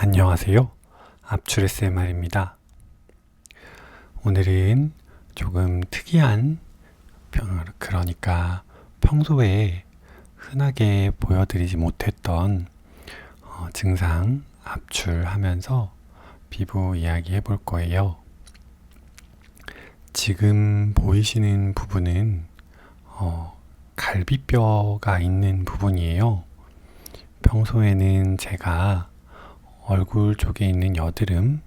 안녕하세요. 압출 SMR입니다. 오늘은 조금 특이한, 그러니까 평소에 흔하게 보여드리지 못했던 증상 압출하면서 피부 이야기 해볼 거예요. 지금 보이시는 부분은 갈비뼈가 있는 부분이에요. 평소에는 제가 얼굴 쪽에 있는 여드름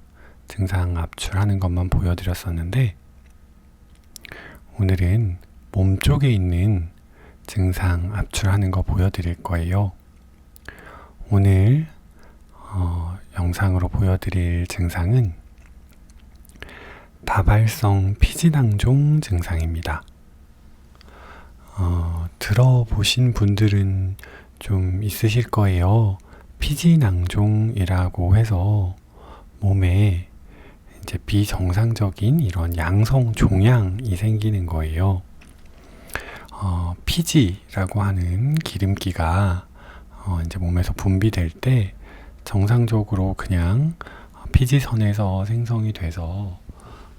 증상 압출하는 것만 보여드렸었는데, 오늘은 몸 쪽에 있는 증상 압출하는 거 보여드릴 거예요. 오늘 영상으로 보여드릴 증상은 다발성 피지낭종 증상입니다. 들어보신 분들은 좀 있으실 거예요. 피지낭종이라고 해서 몸에 이제 비정상적인 이런 양성 종양이 생기는 거예요. 피지라고 하는 기름기가 이제 몸에서 분비될 때 정상적으로 그냥 피지선에서 생성이 돼서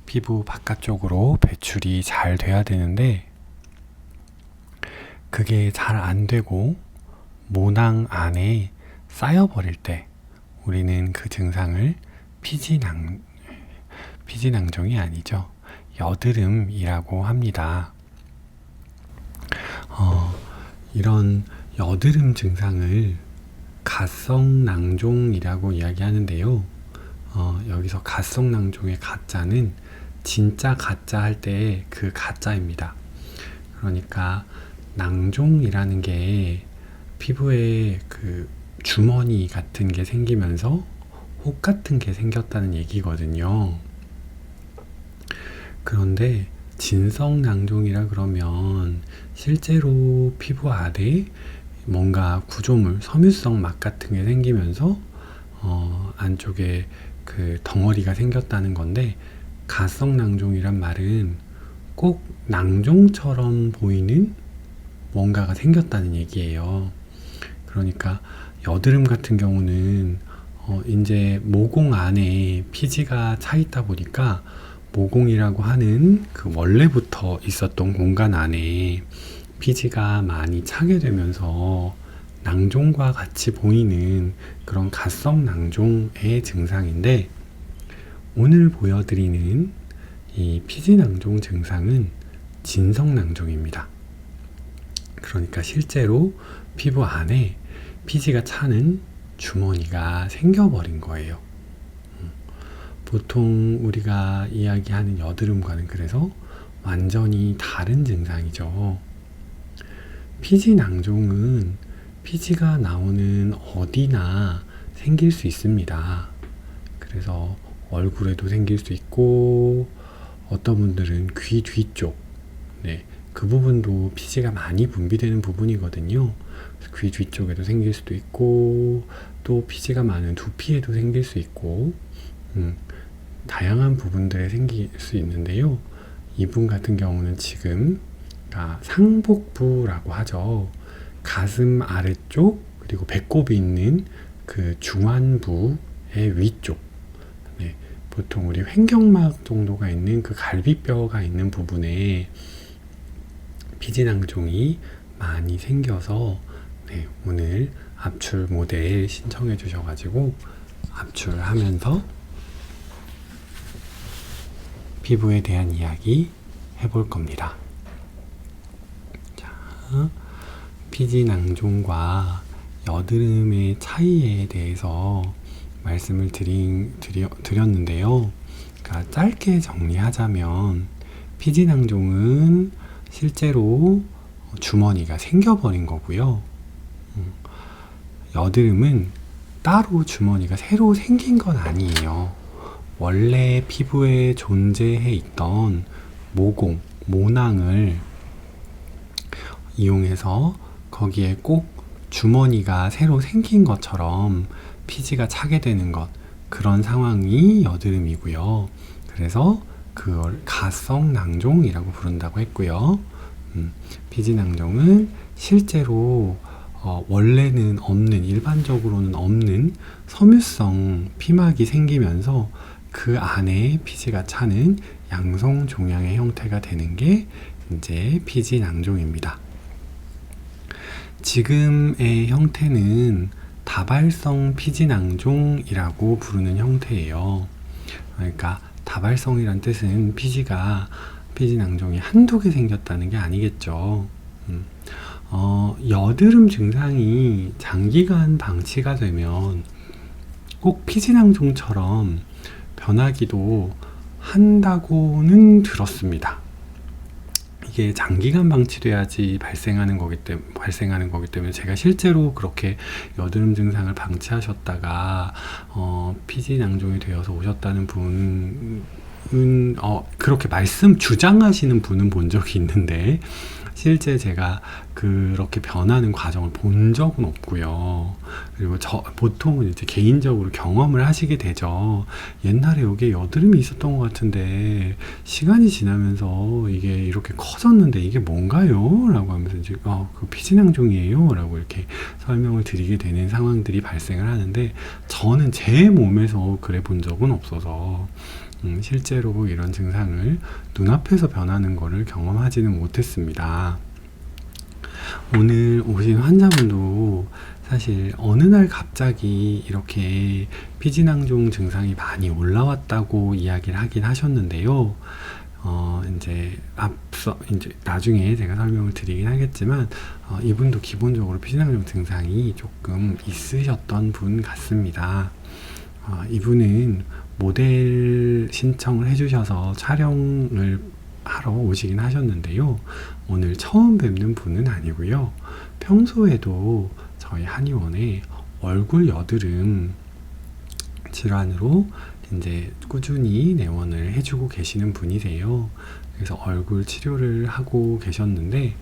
피부 바깥쪽으로 배출이 잘 돼야 되는데, 그게 잘 안 되고 모낭 안에 쌓여버릴 때 우리는 그 증상을 피지낭종이 아니죠, 여드름이라고 합니다. 이런 여드름 증상을 가성낭종이라고 이야기하는데요. 여기서 가성낭종의 가짜는 진짜 가짜 할 때 그 가짜입니다. 그러니까 낭종이라는 게 피부에 그 주머니 같은 게 생기면서 혹 같은 게 생겼다는 얘기거든요. 그런데 진성낭종이라 그러면 실제로 피부 아래 뭔가 구조물, 섬유성 막 같은 게 생기면서 안쪽에 그 덩어리가 생겼다는 건데, 가성낭종이란 말은 꼭 낭종처럼 보이는 뭔가가 생겼다는 얘기예요. 그러니까 여드름 같은 경우는 이제 모공 안에 피지가 차 있다 보니까 모공이라고 하는 그 원래부터 있었던 공간 안에 피지가 많이 차게 되면서 낭종과 같이 보이는 그런 가성낭종의 증상인데, 오늘 보여드리는 이 피지낭종 증상은 진성낭종입니다. 그러니까 실제로 피부 안에 피지가 차는 주머니가 생겨버린 거예요. 보통 우리가 이야기하는 여드름과는 그래서 완전히 다른 증상이죠. 피지낭종은 피지가 나오는 어디나 생길 수 있습니다. 그래서 얼굴에도 생길 수 있고, 어떤 분들은 귀 뒤쪽, 그 부분도 피지가 많이 분비되는 부분이거든요. 귀 뒤쪽에도 생길 수도 있고, 또 피지가 많은 두피에도 생길 수 있고, 다양한 부분들에 생길 수 있는데요. 이분 같은 경우는 지금 상복부라고 하죠. 가슴 아래쪽, 그리고 배꼽이 있는 그 중안부의 위쪽, 보통 우리 횡격막 정도가 있는 그 갈비뼈가 있는 부분에 피지낭종이 많이 생겨서 오늘 압출 모델 신청해 주셔가지고 압출하면서 피부에 대한 이야기 해볼 겁니다. 자, 피지낭종과 여드름의 차이에 대해서 말씀을 드렸는데요. 그러니까 짧게 정리하자면, 피지낭종은 실제로 주머니가 생겨버린 거고요. 여드름은 따로 주머니가 새로 생긴 건 아니에요. 원래 피부에 존재해 있던 모공, 모낭을 이용해서 거기에 꼭 주머니가 새로 생긴 것처럼 피지가 차게 되는 것, 그런 상황이 여드름이고요. 그래서 그걸 가성낭종이라고 부른다고 했고요. 피지낭종은 실제로 원래는 없는, 일반적으로는 없는 섬유성 피막이 생기면서 그 안에 피지가 차는 양성 종양의 형태가 되는 게 이제 피지 낭종입니다. 지금의 형태는 다발성 피지 낭종이라고 부르는 형태예요. 그러니까 다발성이란 뜻은 피지 낭종이 한두 개 생겼다는 게 아니겠죠. 여드름 증상이 장기간 방치가 되면 꼭 피지 낭종처럼 변하기도 한다고는 들었습니다. 이게 장기간 방치돼야지 발생하는 거기 때문에 제가 실제로 그렇게 여드름 증상을 방치하셨다가 피지 낭종이 되어서 오셨다는 분은 그렇게 주장하시는 분은 본 적이 있는데 실제 제가 그렇게 변하는 과정을 본 적은 없고요. 그리고 보통은 이제 개인적으로 경험을 하시게 되죠. 옛날에 여기에 여드름이 있었던 것 같은데 시간이 지나면서 이게 이렇게 커졌는데 이게 뭔가요? 라고 하면서 이제 그 피지낭종이에요 라고 이렇게 설명을 드리게 되는 상황들이 발생을 하는데 저는 제 몸에서 그래 본 적은 없어서 실제로 이런 증상을 눈앞에서 변하는 거를 경험하지는 못했습니다. 오늘 오신 환자분도 사실 어느 날 갑자기 이렇게 피지낭종 증상이 많이 올라왔다고 이야기를 하긴 하셨는데요. 이제 나중에 제가 설명을 드리긴 하겠지만 이분도 기본적으로 피지낭종 증상이 조금 있으셨던 분 같습니다. 이분은 모델 신청을 해주셔서 촬영을 하러 오시긴 하셨는데요. 오늘 처음 뵙는 분은 아니고요. 평소에도 저희 한의원에 얼굴 여드름 질환으로 이제 꾸준히 내원을 해주고 계시는 분이세요. 그래서 얼굴 치료를 하고 계셨는데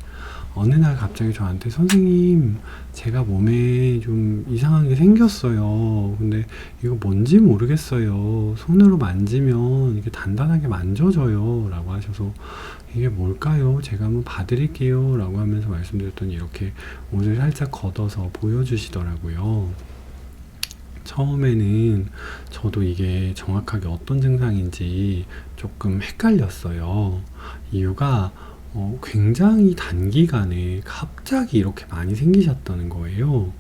어느 날 갑자기 저한테 선생님 제가 몸에 좀 이상하게 생겼어요. 근데 이거 뭔지 모르겠어요. 손으로 만지면 이게 단단하게 만져져요 라고 하셔서 이게 뭘까요? 제가 한번 봐드릴게요 라고 하면서 말씀드렸더니 이렇게 옷을 살짝 걷어서 보여주시더라고요. 처음에는 저도 이게 정확하게 어떤 증상인지 조금 헷갈렸어요. 이유가 굉장히 단기간에 갑자기 이렇게 많이 생기셨다는 거예요.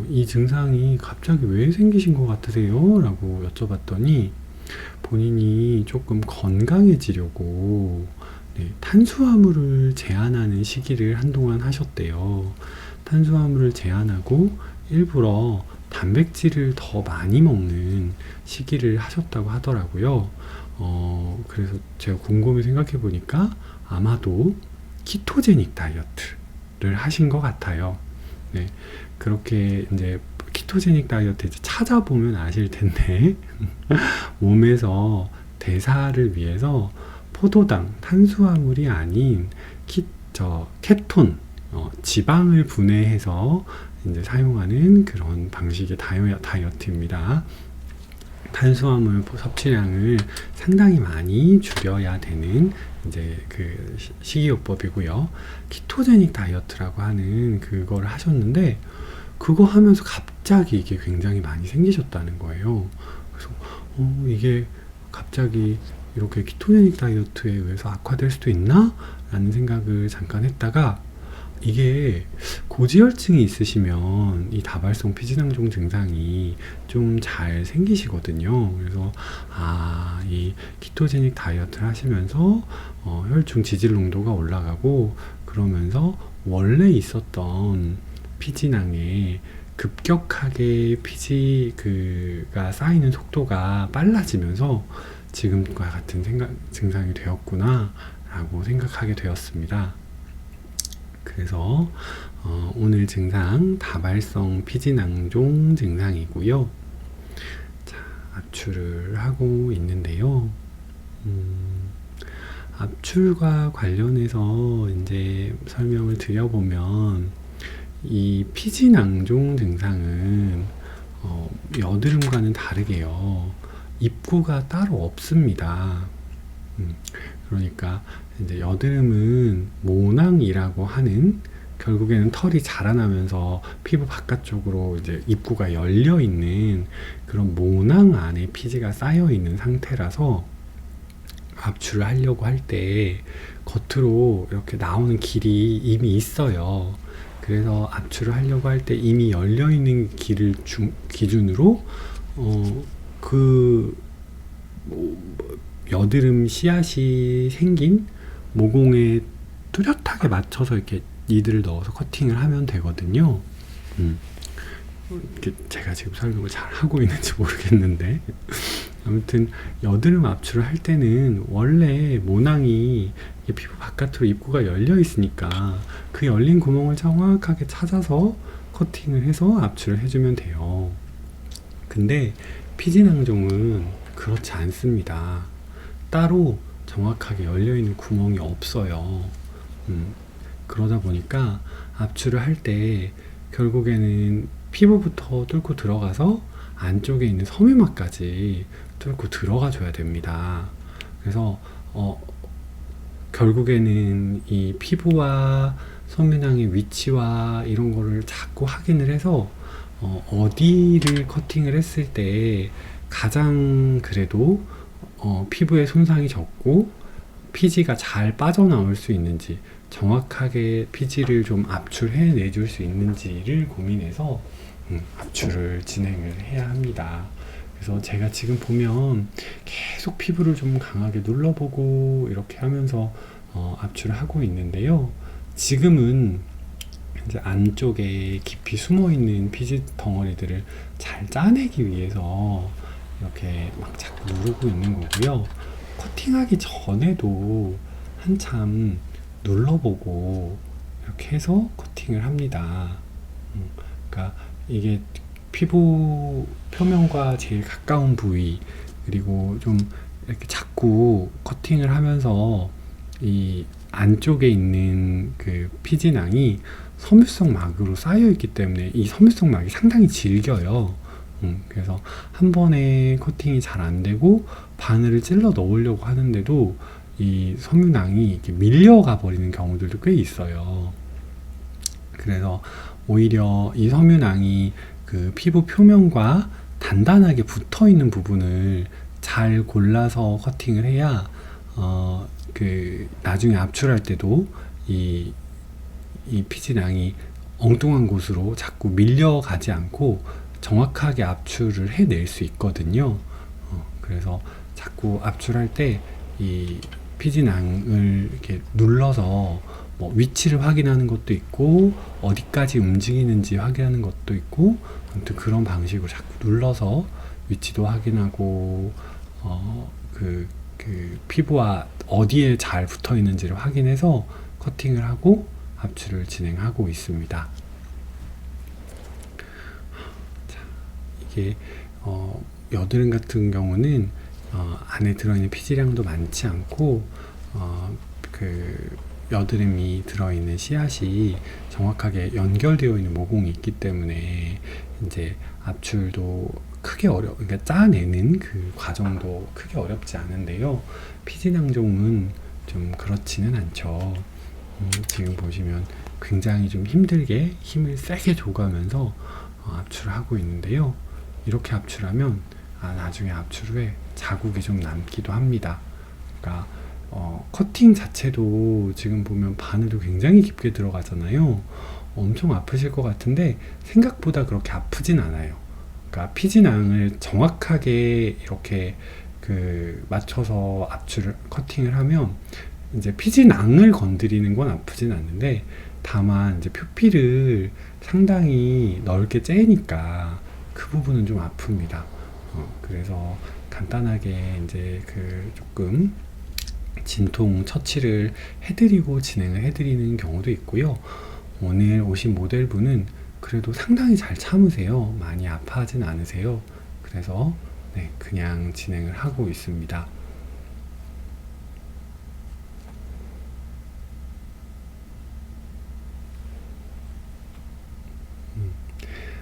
이 증상이 갑자기 왜 생기신 것 같으세요? 라고 여쭤봤더니 본인이 조금 건강해지려고 탄수화물을 제한하는 시기를 한동안 하셨대요. 탄수화물을 제한하고 일부러 단백질을 더 많이 먹는 시기를 하셨다고 하더라고요. 그래서 제가 곰곰이 생각해 보니까 아마도 키토제닉 다이어트를 하신 것 같아요. 네, 그렇게 이제 키토제닉 다이어트 이제 찾아보면 아실 텐데 몸에서 대사를 위해서 포도당, 탄수화물이 아닌 케톤, 지방을 분해해서 이제 사용하는 그런 방식의 다이어트입니다. 탄수화물 섭취량을 상당히 많이 줄여야 되는 이제 그 식이요법이고요. 키토제닉 다이어트라고 하는 그걸 하셨는데 그거 하면서 갑자기 이게 굉장히 많이 생기셨다는 거예요. 그래서 이게 갑자기 이렇게 키토제닉 다이어트에 의해서 악화될 수도 있나? 라는 생각을 잠깐 했다가 이게 고지혈증이 있으시면 이 다발성 피지낭종 증상이 좀 잘 생기시거든요. 그래서 이 키토제닉 다이어트를 하시면서 혈중 지질 농도가 올라가고 그러면서 원래 있었던 피지낭에 급격하게 피지가 쌓이는 속도가 빨라지면서 지금과 같은 증상이 되었구나 라고 생각하게 되었습니다. 그래서 오늘 증상 다발성 피지낭종 증상이고요. 자, 압출을 하고 있는데요. 압출과 관련해서 이제 설명을 드려보면 이 피지낭종 증상은 여드름과는 다르게요. 입구가 따로 없습니다. 그러니까 이제 여드름은 모낭이라고 하는 결국에는 털이 자라나면서 피부 바깥쪽으로 이제 입구가 열려 있는 그런 모낭 안에 피지가 쌓여 있는 상태라서 압출을 하려고 할 때 겉으로 이렇게 나오는 길이 이미 있어요. 그래서 압출을 하려고 할 때 이미 열려 있는 길을 기준으로 그 여드름 씨앗이 생긴 모공에 뚜렷하게 맞춰서 이렇게 니드를 넣어서 커팅을 하면 되거든요. 제가 지금 설명을 잘 하고 있는지 모르겠는데 아무튼 여드름 압출을 할 때는 원래 모낭이 피부 바깥으로 입구가 열려 있으니까 그 열린 구멍을 정확하게 찾아서 커팅을 해서 압출을 해주면 돼요. 근데 피지낭종은 그렇지 않습니다. 따로 정확하게 열려있는 구멍이 없어요. 그러다 보니까 압출을 할 때 결국에는 피부부터 뚫고 들어가서 안쪽에 있는 섬유막까지 뚫고 들어가 줘야 됩니다. 그래서 결국에는 이 피부와 섬유낭의 위치와 이런 거를 자꾸 확인을 해서 어디를 커팅을 했을 때 가장 그래도 피부에 손상이 적고 피지가 잘 빠져나올 수 있는지 정확하게 피지를 좀 압출해 내줄 수 있는지를 고민해서 압출을 진행을 해야 합니다. 그래서 제가 지금 보면 계속 피부를 좀 강하게 눌러보고 이렇게 하면서 압출을 하고 있는데요. 지금은 이제 안쪽에 깊이 숨어있는 피지 덩어리들을 잘 짜내기 위해서 이렇게 막 자꾸 누르고 있는 거고요. 커팅하기 전에도 한참 눌러보고 이렇게 해서 커팅을 합니다. 그러니까 이게 피부 표면과 제일 가까운 부위 그리고 좀 이렇게 자꾸 커팅을 하면서 이 안쪽에 있는 그 피지낭이 섬유성 막으로 쌓여 있기 때문에 이 섬유성 막이 상당히 질겨요. 그래서 한 번에 커팅이 잘 안 되고 바늘을 찔러 넣으려고 하는데도 이 섬유낭이 이렇게 밀려가 버리는 경우들도 꽤 있어요. 그래서 오히려 이 섬유낭이 그 피부 표면과 단단하게 붙어 있는 부분을 잘 골라서 커팅을 해야 그 나중에 압출할 때도 이 피지낭이 엉뚱한 곳으로 자꾸 밀려가지 않고 정확하게 압출을 해낼 수 있거든요. 그래서 자꾸 압출할 때 이 피지낭을 이렇게 눌러서 뭐 위치를 확인하는 것도 있고 어디까지 움직이는지 확인하는 것도 있고 아무튼 그런 방식으로 자꾸 눌러서 위치도 확인하고 그 피부와 어디에 잘 붙어 있는지를 확인해서 커팅을 하고 압출을 진행하고 있습니다. 자, 이게 여드름 같은 경우는 안에 들어있는 피지량도 많지 않고 그 여드름이 들어있는 씨앗이 정확하게 연결되어 있는 모공이 있기 때문에 이제 압출도 크게 그러니까 짜내는 그 과정도 크게 어렵지 않은데요. 피지낭종은 좀 그렇지는 않죠. 지금 보시면 굉장히 좀 힘들게 힘을 세게 줘가면서 압출을 하고 있는데요. 이렇게 압출하면 나중에 압출 후에 자국이 좀 남기도 합니다. 그러니까 커팅 자체도 지금 보면 바늘도 굉장히 깊게 들어가잖아요. 엄청 아프실 것 같은데 생각보다 그렇게 아프진 않아요. 그러니까 피지낭을 정확하게 이렇게 그 맞춰서 압출을 커팅을 하면 이제 피지낭을 건드리는 건 아프진 않는데 다만 이제 표피를 상당히 넓게 째니까 그 부분은 좀 아픕니다. 그래서 간단하게 이제 그 조금 진통 처치를 해드리고 진행을 해드리는 경우도 있고요. 오늘 오신 모델분은 그래도 상당히 잘 참으세요. 많이 아파하진 않으세요. 그래서 네, 그냥 진행을 하고 있습니다.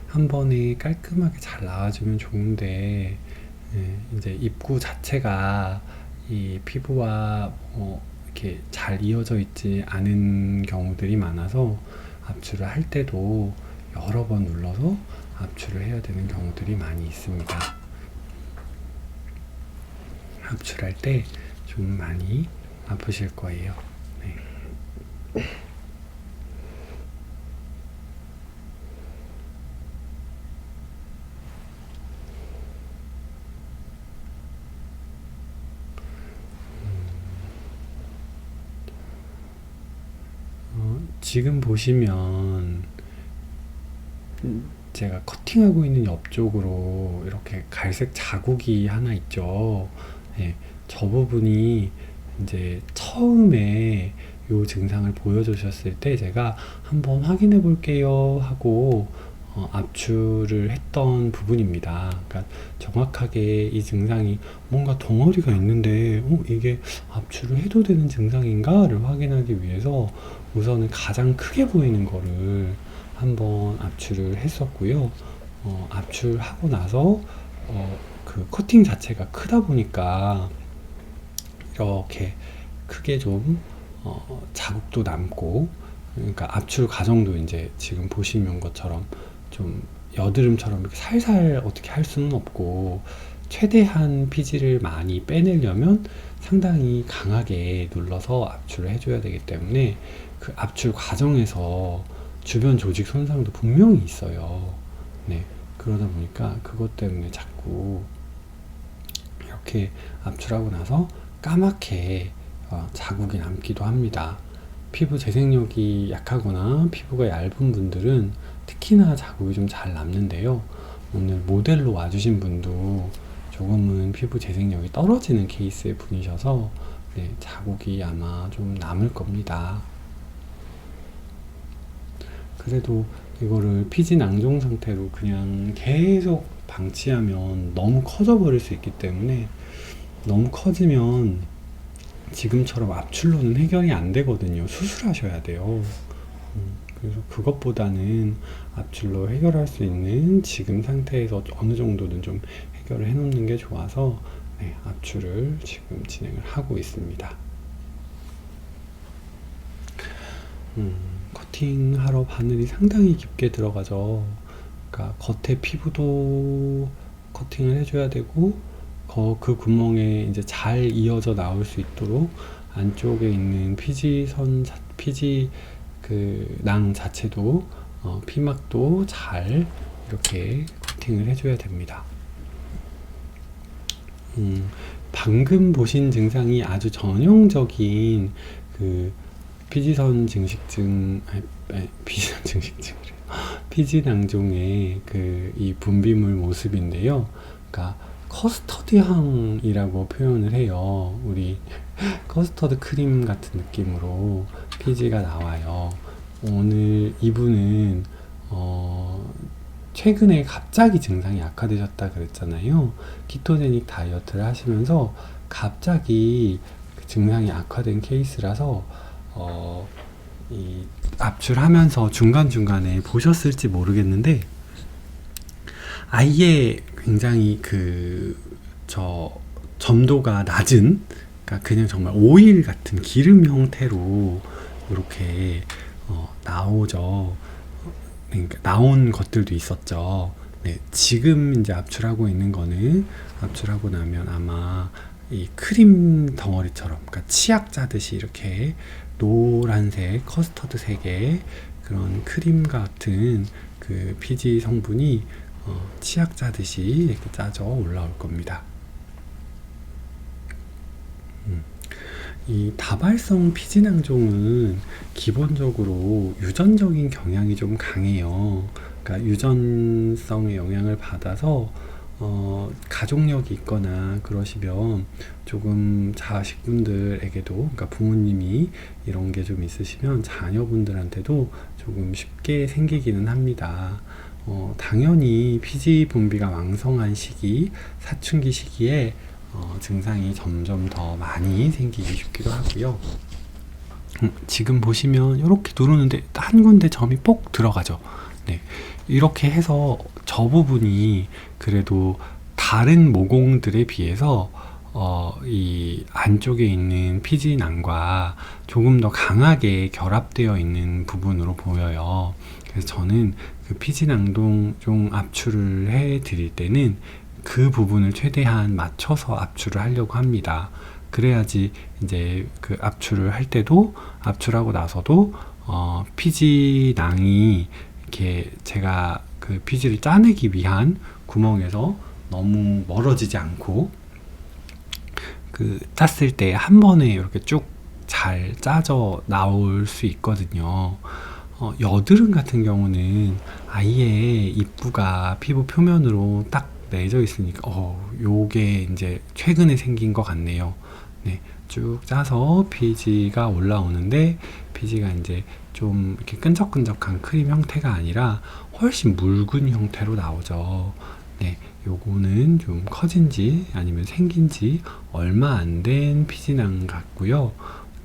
한 번에 깔끔하게 잘 나와주면 좋은데 이제 입구 자체가 이 피부와 이렇게 잘 이어져 있지 않은 경우들이 많아서 압출을 할 때도 여러 번 눌러서 압출을 해야 되는 경우들이 많이 있습니다. 압출할 때 좀 많이 아프실 거예요. 네. 지금 보시면 제가 커팅하고 있는 옆쪽으로 이렇게 갈색 자국이 하나 있죠. 네, 저 부분이 이제 처음에 요 증상을 보여주셨을 때 제가 한번 확인해 볼게요 하고 압출을 했던 부분입니다. 그러니까 정확하게 이 증상이 뭔가 덩어리가 있는데 이게 압출을 해도 되는 증상인가를 확인하기 위해서 우선은 가장 크게 보이는 거를 한번 압출을 했었고요. 압출하고 나서 그 커팅 자체가 크다 보니까 이렇게 크게 좀 자국도 남고, 그러니까 압출 과정도 이제 지금 보시는 것처럼 좀 여드름처럼 이렇게 살살 어떻게 할 수는 없고, 최대한 피지를 많이 빼내려면 상당히 강하게 눌러서 압출을 해줘야 되기 때문에 그 압출 과정에서 주변 조직 손상도 분명히 있어요. 네, 그러다 보니까 그것 때문에 자꾸 이렇게 압출하고 나서 까맣게 자국이 남기도 합니다. 피부 재생력이 약하거나 피부가 얇은 분들은 특히나 자국이 좀 잘 남는데요. 오늘 모델로 와주신 분도 조금은 피부 재생력이 떨어지는 케이스의 분이셔서 네, 자국이 아마 좀 남을 겁니다. 그래도 이거를 피지 낭종 상태로 그냥 계속 방치하면 너무 커져 버릴 수 있기 때문에, 너무 커지면 지금처럼 압출로는 해결이 안 되거든요. 수술하셔야 돼요. 그래서 그것보다는 압출로 해결할 수 있는 지금 상태에서 어느 정도는 좀 해결을 해 놓는 게 좋아서 네, 압출을 지금 진행을 하고 있습니다. 커팅하러 바늘이 상당히 깊게 들어가죠. 그러니까 겉에 피부도 커팅을 해줘야 되고, 그 구멍에 이제 잘 이어져 나올 수 있도록 안쪽에 있는 피지 그 낭 자체도 피막도 잘 이렇게 커팅을 해줘야 됩니다. 방금 보신 증상이 아주 전형적인 그 피지선 증식증, 피지선 증식증이래. 피지 낭종의 그 이 분비물 모습인데요. 그러니까 커스터드 향이라고 표현을 해요. 우리 커스터드 크림 같은 느낌으로 피지가 나와요. 오늘 이분은 최근에 갑자기 증상이 악화되셨다 그랬잖아요. 키토제닉 다이어트를 하시면서 갑자기 그 증상이 악화된 케이스라서 이 압출하면서 중간중간에 보셨을지 모르겠는데, 아예 굉장히 점도가 낮은, 그러니까 그냥 정말 오일 같은 기름 형태로 이렇게 나오죠. 그러니까 나온 것들도 있었죠. 네, 지금 이제 압출하고 있는 거는 압출하고 나면 아마 이 크림 덩어리처럼, 그러니까 치약 짜듯이 이렇게 노란색 커스터드색의 그런 크림 같은 그 피지 성분이 치약 짜듯이 이렇게 짜져 올라올 겁니다. 이 다발성 피지 낭종은 기본적으로 유전적인 경향이 좀 강해요. 그러니까 유전성의 영향을 받아서 가족력이 있거나 그러시면 조금 자식분들에게도, 그러니까 부모님이 이런 게 좀 있으시면 자녀분들한테도 조금 쉽게 생기기는 합니다. 당연히 피지 분비가 왕성한 시기, 사춘기 시기에 증상이 점점 더 많이 생기기 쉽기도 하고요. 지금 보시면 이렇게 누르는데 한 군데 점이 뽁 들어가죠. 네, 이렇게 해서 저 부분이 그래도 다른 모공들에 비해서 이 안쪽에 있는 피지낭과 조금 더 강하게 결합되어 있는 부분으로 보여요. 그래서 저는 그 피지낭동 압출을 해 드릴 때는 그 부분을 최대한 맞춰서 압출을 하려고 합니다. 그래야지 이제 그 압출을 할 때도 압출하고 나서도 피지낭이 이렇게 제가 그 피지를 짜내기 위한 구멍에서 너무 멀어지지 않고 그 짰을 때 한 번에 이렇게 쭉 잘 짜져 나올 수 있거든요. 여드름 같은 경우는 아예 입구가 피부 표면으로 딱 내져 있으니까 요게 이제 최근에 생긴 것 같네요. 네, 쭉 짜서 피지가 올라오는데 피지가 이제 좀 이렇게 끈적끈적한 크림 형태가 아니라 훨씬 묽은 형태로 나오죠. 네, 요거는 좀 커진 지 아니면 생긴 지 얼마 안 된 피지낭 같고요.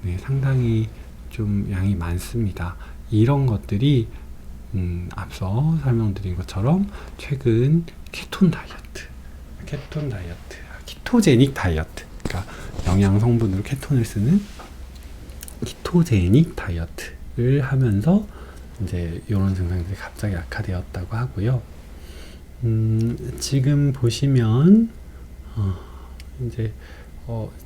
네, 상당히 좀 양이 많습니다. 이런 것들이 앞서 설명드린 것처럼 최근 키토제닉 다이어트, 그러니까 영양 성분으로 케톤을 쓰는 키토제닉 다이어트를 하면서 이제 이런 증상들이 갑자기 악화되었다고 하고요. 지금 보시면 이제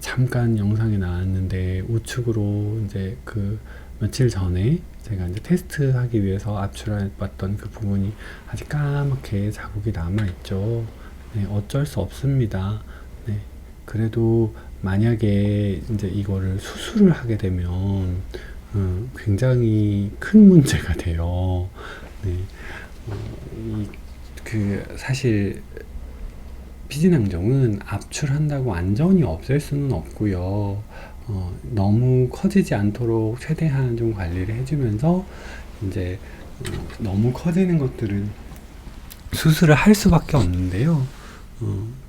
잠깐 영상에 나왔는데 우측으로 이제 그 며칠 전에 제가 이제 테스트하기 위해서 압출해봤던 그 부분이 아직 까맣게 자국이 남아있죠. 네, 어쩔 수 없습니다. 네, 그래도 만약에 이제 이거를 수술을 하게 되면 굉장히 큰 문제가 돼요. 네, 사실 피지낭종은 압출한다고 완전히 없앨 수는 없고요. 너무 커지지 않도록 최대한 좀 관리를 해주면서 이제 너무 커지는 것들은 수술을 할 수밖에 없는데요.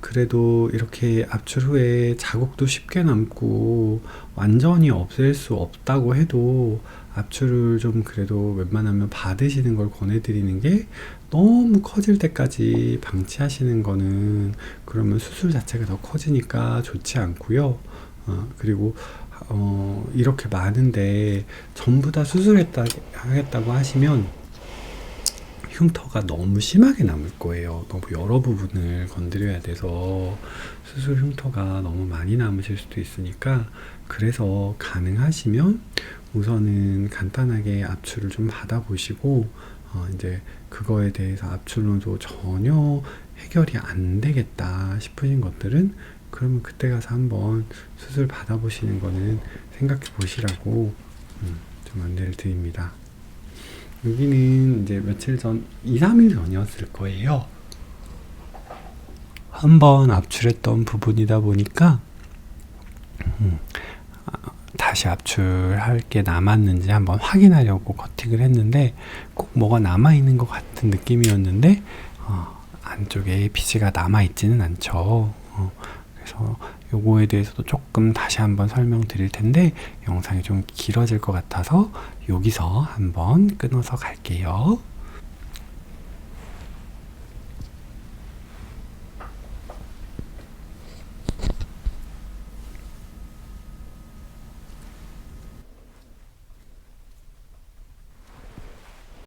그래도 이렇게 압출 후에 자국도 쉽게 남고 완전히 없앨 수 없다고 해도 압출을 좀 그래도 웬만하면 받으시는 걸 권해드리는 게, 너무 커질 때까지 방치하시는 거는 그러면 수술 자체가 더 커지니까 좋지 않고요. 그리고 이렇게 많은데 전부 다 수술하겠다고 하시면 흉터가 너무 심하게 남을 거예요. 너무 여러 부분을 건드려야 돼서 수술 흉터가 너무 많이 남으실 수도 있으니까, 그래서 가능하시면 우선은 간단하게 압출을 좀 받아보시고 이제 그거에 대해서 압출로도 전혀 해결이 안 되겠다 싶으신 것들은 그러면 그때 가서 한번 수술 받아보시는 거는 생각해 보시라고 좀 안내를 드립니다. 여기는 이제 며칠 전, 2, 3일 전이었을 거예요. 한번 압출했던 부분이다 보니까 다시 압출할 게 남았는지 한번 확인하려고 커팅을 했는데 꼭 뭐가 남아있는 것 같은 느낌이었는데 안쪽에 피지가 남아있지는 않죠. 그래서 요거에 대해서도 조금 다시 한번 설명드릴 텐데 영상이 좀 길어질 것 같아서 여기서 한번 끊어서 갈게요.